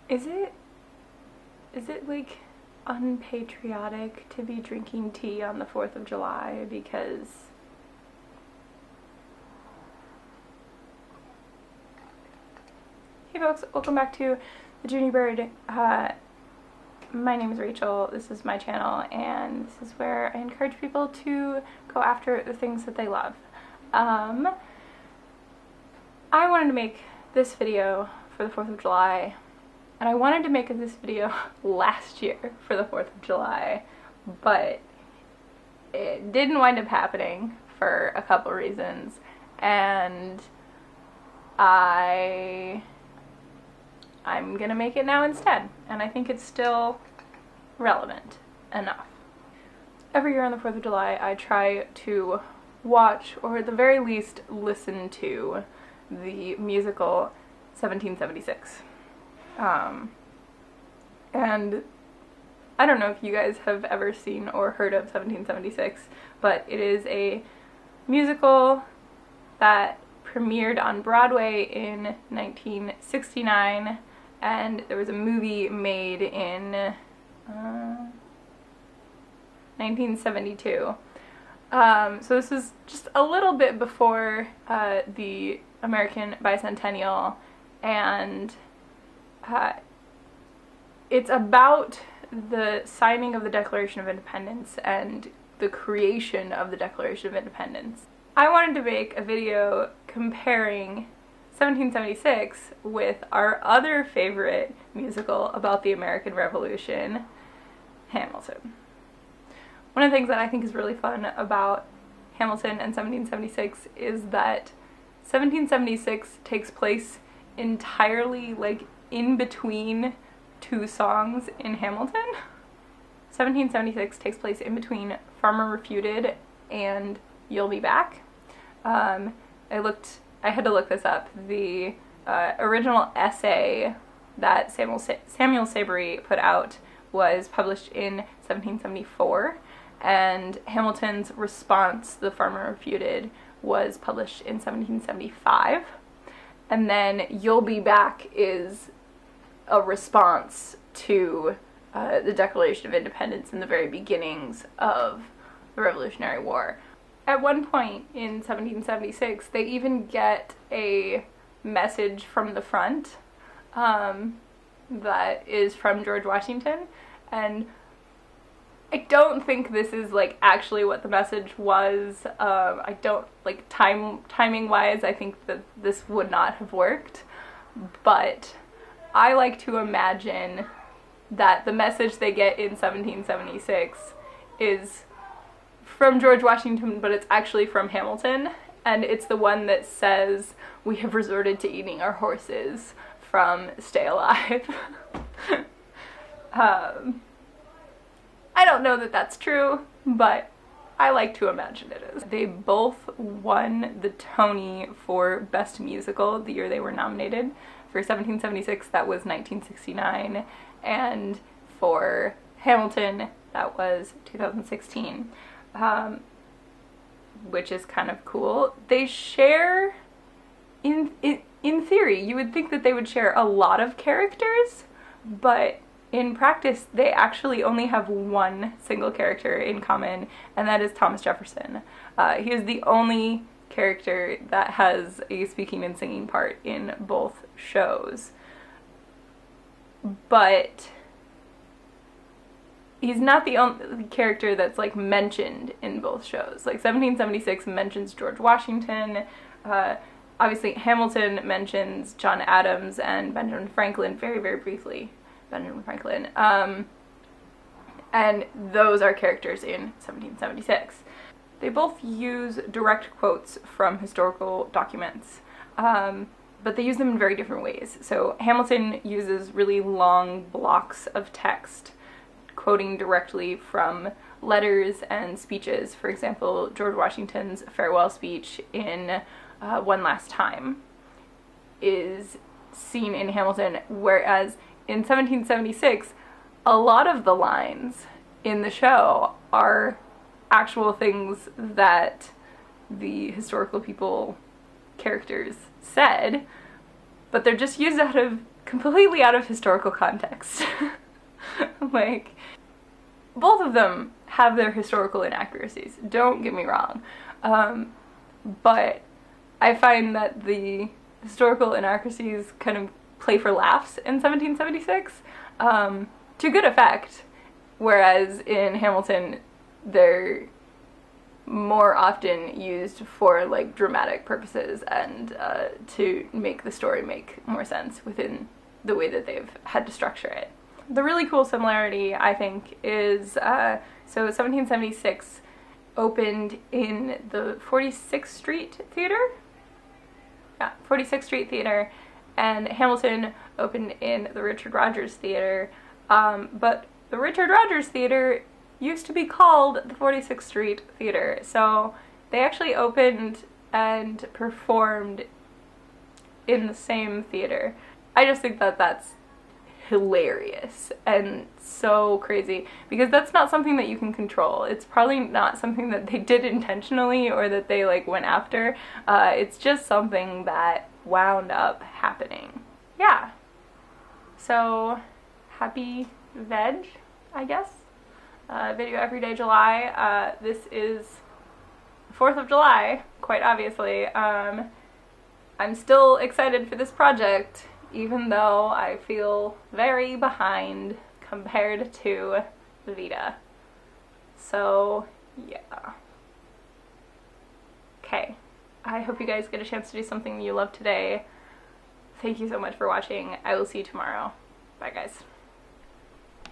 Is it like unpatriotic to be drinking tea on the 4th of July? Because hey folks, welcome back to the JunieBird. My name is Rachel, this is my channel, and this is where I encourage people to go after the things that they love. I wanted to make this video for the 4th of July, and I wanted to make this video last year for the 4th of July, but it didn't wind up happening for a couple reasons, and I'm gonna make it now instead, and I think it's still relevant enough. Every year on the 4th of July I try to watch, or at the very least listen to, the musical 1776. And I don't know if you guys have ever seen or heard of 1776, but it is a musical that premiered on Broadway in 1969, and there was a movie made in 1972. So this is just a little bit before the American Bicentennial, and it's about the signing of the Declaration of Independence and the creation of the Declaration of Independence. I wanted to make a video comparing 1776 with our other favorite musical about the American Revolution, Hamilton. One of the things that I think is really fun about Hamilton and 1776 is that 1776 takes place entirely like in between two songs in Hamilton. 1776 takes place in between Farmer Refuted and You'll Be Back. I had to look this up. The original essay that Samuel Sabery put out was published in 1774, and Hamilton's response, The Farmer Refuted, was published in 1775, and then You'll Be Back is a response to the Declaration of Independence in the very beginnings of the Revolutionary War. At one point in 1776, they even get a message from the front that is from George Washington, and I don't think this is like actually what the message was. I don't, like, timing wise, I think that this would not have worked, but I like to imagine that the message they get in 1776 is from George Washington, but it's actually from Hamilton, and it's the one that says, "We have resorted to eating our horses," from Stay Alive. I don't know that that's true, but I like to imagine it is. They both won the Tony for Best Musical the year they were nominated. For 1776, that was 1969, and for Hamilton, that was 2016. Which is kind of cool. They share, in theory, you would think that they would share a lot of characters, but in practice they actually only have one single character in common, and that is Thomas Jefferson. He is the only character that has a speaking and singing part in both shows. But he's not the only character that's like mentioned in both shows. Like 1776 mentions George Washington, obviously Hamilton mentions John Adams and Benjamin Franklin, very, very briefly, Benjamin Franklin, and those are characters in 1776. They both use direct quotes from historical documents, but they use them in very different ways. So Hamilton uses really long blocks of text quoting directly from letters and speeches. For example, George Washington's farewell speech in One Last Time is seen in Hamilton, whereas in 1776, a lot of the lines in the show are actual things that the historical people characters said, but they're just used out of completely out of historical context. Like, both of them have their historical inaccuracies, don't get me wrong, but I find that the historical inaccuracies kind of play for laughs in 1776 to good effect, whereas in Hamilton they're more often used for like dramatic purposes and to make the story make more sense within the way that they've had to structure it. The really cool similarity, I think, is so 1776 opened in the 46th Street Theater? Yeah, 46th Street Theater, and Hamilton opened in the Richard Rodgers Theater, but the Richard Rodgers Theater used to be called the 46th Street Theater, so they actually opened and performed in the same theater. I just think that that's hilarious and so crazy, because that's not something that you can control. It's probably not something that they did intentionally or that they like went after. It's just something that wound up happening. Yeah. So happy veg, I guess. Video every day July. This is 4th of July, quite obviously. I'm still excited for this project, even though I feel very behind compared to the Vita. So, yeah. Okay. I hope you guys get a chance to do something you love today. Thank you so much for watching. I will see you tomorrow. Bye, guys.